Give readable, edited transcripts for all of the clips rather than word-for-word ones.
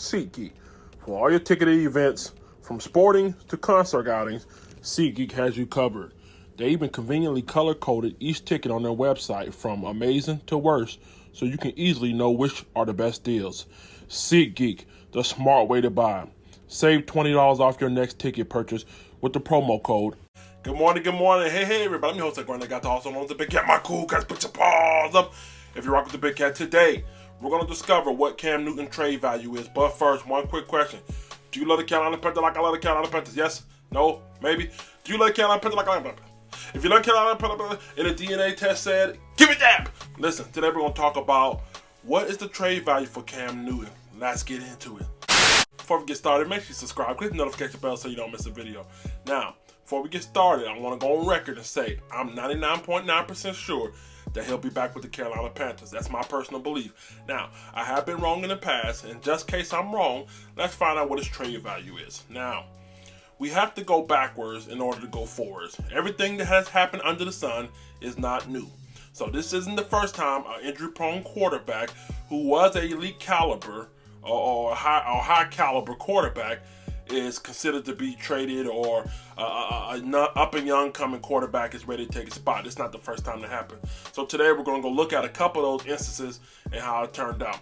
SeatGeek. For all your ticketed events, from sporting to concert outings, SeatGeek has you covered. They even conveniently color-coded each ticket on their website from amazing to worst, so you can easily know which are the best deals. SeatGeek, the smart way to buy. Save $20 off your next ticket purchase with the promo code. Good morning. Hey, everybody. I'm your host, Grant. I got to also known as the Big Cat. My cool guys, put your paws up if you rock with the Big Cat. Today, we're going to discover what Cam Newton trade value is. But first, one quick question. Do you love the Carolina Panthers like I love the Carolina Panthers? Yes? No? Maybe? Do you like Carolina Panthers like I love the Panthers? If you like Carolina Panthers and the DNA test said, give it that! Listen, today we're going to talk about what is the trade value for Cam Newton. Let's get into it. Before we get started, make sure you subscribe, click the notification bell so you don't miss a video. Now, before we get started, I want to go on record and say I'm 99.9% sure that he'll be back with the Carolina Panthers. That's my personal belief. Now, I have been wrong in the past, and just in case I'm wrong, let's find out what his trade value is. Now, we have to go backwards in order to go forwards. Everything that has happened under the sun is not new. So this isn't the first time an injury-prone quarterback who was an elite caliber or high caliber quarterback is considered to be traded, or an up and young coming quarterback is ready to take a spot. It's not the first time that happened. So today we're going to go look at a couple of those instances and how it turned out.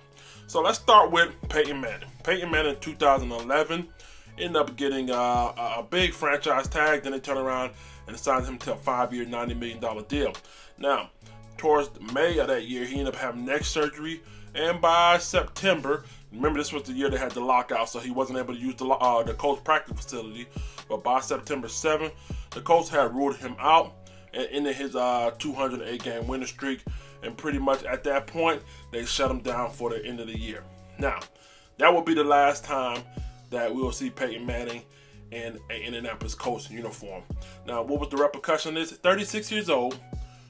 So let's start with Peyton Manning. Peyton Manning in 2011 ended up getting a big franchise tag. Then they turned around and signed him to a 5-year, $90 million deal. Now, towards May of that year, he ended up having neck surgery, and by September, remember this was the year they had the lockout, so he wasn't able to use the Colts practice facility. But by September 7th, the Colts had ruled him out and ended his 208-game winning streak. And pretty much at that point, they shut him down for the end of the year. Now, that will be the last time that we will see Peyton Manning in an Indianapolis Colts uniform. Now, what was the repercussion? Is 36 years old,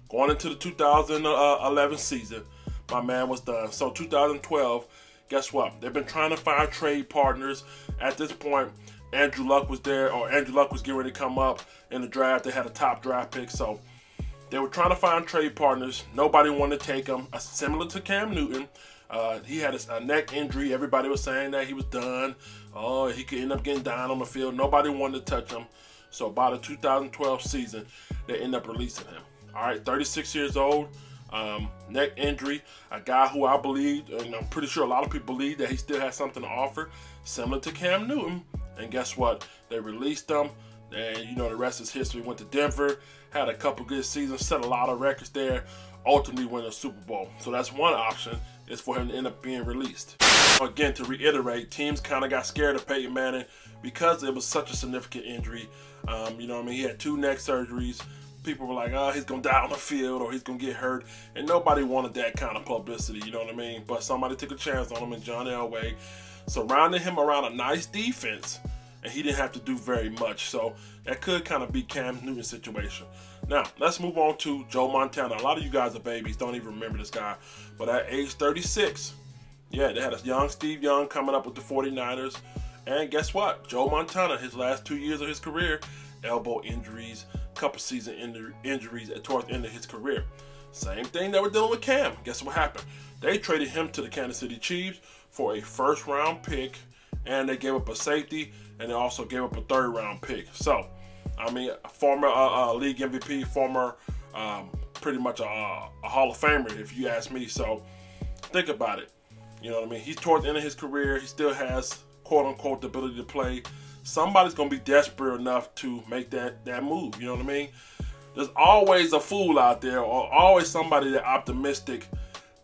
going into the 2011 season, my man was done. So 2012, guess what? They've been trying to find trade partners. At this point, Andrew Luck was there, or Andrew Luck was getting ready to come up in the draft. They had a top draft pick, so they were trying to find trade partners. Nobody wanted to take him. Similar to Cam Newton, he had a neck injury. Everybody was saying that he was done. Oh, he could end up getting down on the field. Nobody wanted to touch him. So by the 2012 season, they end up releasing him. All right, 36 years old. Neck injury, a guy who I believe, and I'm pretty sure a lot of people believe, that he still has something to offer, similar to Cam Newton. And guess what? They released him, and you know the rest is history. Went to Denver, had a couple good seasons, set a lot of records there, ultimately win a Super Bowl. So that's one option, is for him to end up being released. Again, to reiterate, teams kind of got scared of Peyton Manning because it was such a significant injury. You know what I mean? He had 2 neck surgeries. People were like, oh, he's going to die on the field, or he's going to get hurt. And nobody wanted that kind of publicity, you know what I mean? But somebody took a chance on him, and John Elway surrounded him around a nice defense, and he didn't have to do very much. So that could kind of be Cam Newton's situation. Now, let's move on to Joe Montana. A lot of you guys are babies, don't even remember this guy. But at age 36, yeah, they had a young Steve Young coming up with the 49ers. And guess what? Joe Montana, his last 2 years of his career, elbow injuries, couple season injuries towards the end of his career. Same thing that we're dealing with Cam. Guess what happened? They traded him to the Kansas City Chiefs for a first-round pick, and they gave up a safety, and they also gave up a third-round pick. So, I mean, a former league MVP, former pretty much a Hall of Famer, if you ask me. So, think about it. You know what I mean? He's towards the end of his career. He still has, quote-unquote, the ability to play. Somebody's going to be desperate enough to make that move, you know what I mean? There's always a fool out there, or always somebody that's optimistic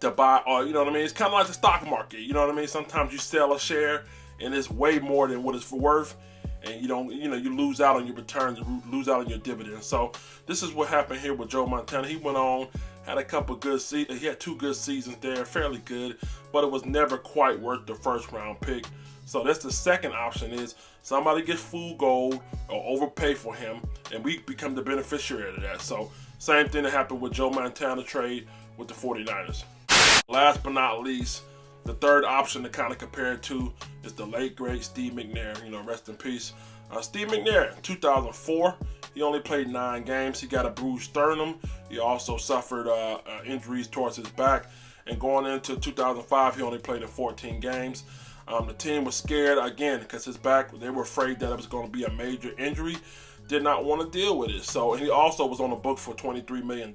to buy, or you know what I mean? It's kind of like the stock market, you know what I mean? Sometimes you sell a share and it's way more than what it's worth, and you lose out on your returns, you lose out on your dividends. So this is what happened here with Joe Montana. He went on, had a couple good seasons. He had 2 good seasons there, fairly good, but it was never quite worth the first-round pick. So that's the second option, is somebody gets full gold or overpay for him, and we become the beneficiary of that. So same thing that happened with Joe Montana trade with the 49ers. Last but not least, the third option to kind of compare it to is the late, great Steve McNair. You know, rest in peace. Steve McNair, in 2004, he only played 9 games. He got a bruised sternum. He also suffered injuries towards his back. And going into 2005, he only played in 14 games. The team was scared again because his back, they were afraid that it was going to be a major injury. Did not want to deal with it. So he also was on the book for $23 million.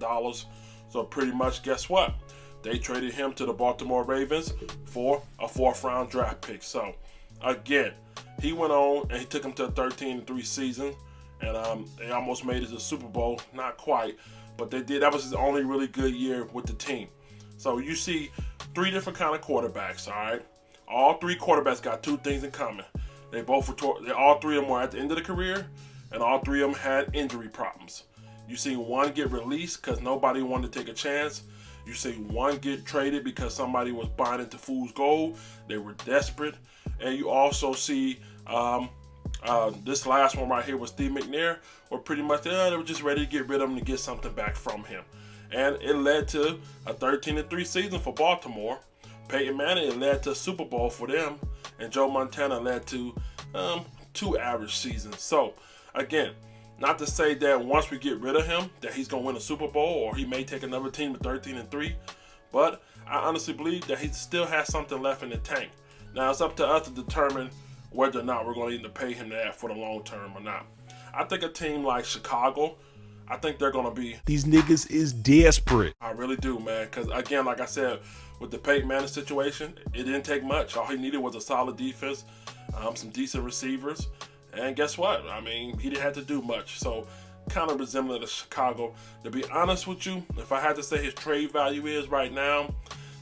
So pretty much, guess what? They traded him to the Baltimore Ravens for a 4th-round draft pick. So again, he went on and he took him to a 13-3 season. And they almost made it to the Super Bowl. Not quite, but they did. That was his only really good year with the team. So you see 3 different kind of quarterbacks, all right? All 3 quarterbacks got 2 things in common. All 3 of them were at the end of the career, and all 3 of them had injury problems. You see one get released because nobody wanted to take a chance. You see one get traded because somebody was buying into fool's gold. They were desperate. And you also see this last one right here was Steve McNair, where pretty much they were just ready to get rid of him to get something back from him. And it led to a 13-3 season for Baltimore. Peyton Manning, it led to a Super Bowl for them. And Joe Montana led to 2 average seasons. So, again, not to say that once we get rid of him that he's going to win a Super Bowl or he may take another team to 13-3. But I honestly believe that he still has something left in the tank. Now, it's up to us to determine whether or not we're going to either pay him that for the long term or not. I think a team like Chicago, I think they're going to be... These niggas is desperate. I really do, man. Because, again, like I said, with the Peyton Manning situation, it didn't take much. All he needed was a solid defense, some decent receivers. And guess what? I mean, he didn't have to do much. So, kind of resembling to Chicago. To be honest with you, if I had to say his trade value is right now,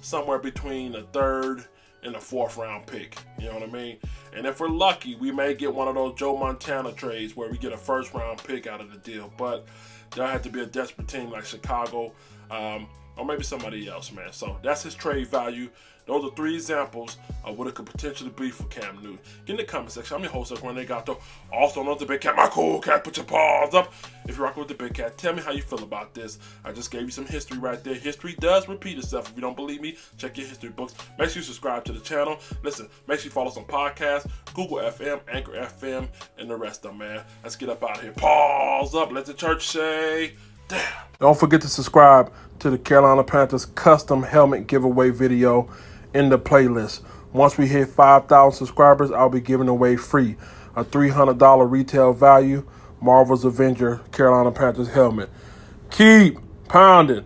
somewhere between a 3rd and a 4th-round pick. You know what I mean? And if we're lucky, we may get one of those Joe Montana trades where we get a 1st-round pick out of the deal. But there'll have to be a desperate team like Chicago, or maybe somebody else, man. So that's his trade value. Those are 3 examples of what it could potentially be for Cam Newton. Get in the comment section. I'm your host, Renegato. Also known as the Big Cat. My cool cat, put your paws up. If you're rocking with the Big Cat, tell me how you feel about this. I just gave you some history right there. History does repeat itself. If you don't believe me, check your history books. Make sure you subscribe to the channel. Listen, make sure you follow us on podcasts, Google FM, Anchor FM, and the rest of them, man. Let's get up out of here. Paws up. Let the church say, damn. Don't forget to subscribe to the Carolina Panthers custom helmet giveaway video in the playlist. Once we hit 5,000 subscribers, I'll be giving away free a $300 retail value Marvel's Avenger Carolina Panthers helmet. Keep pounding.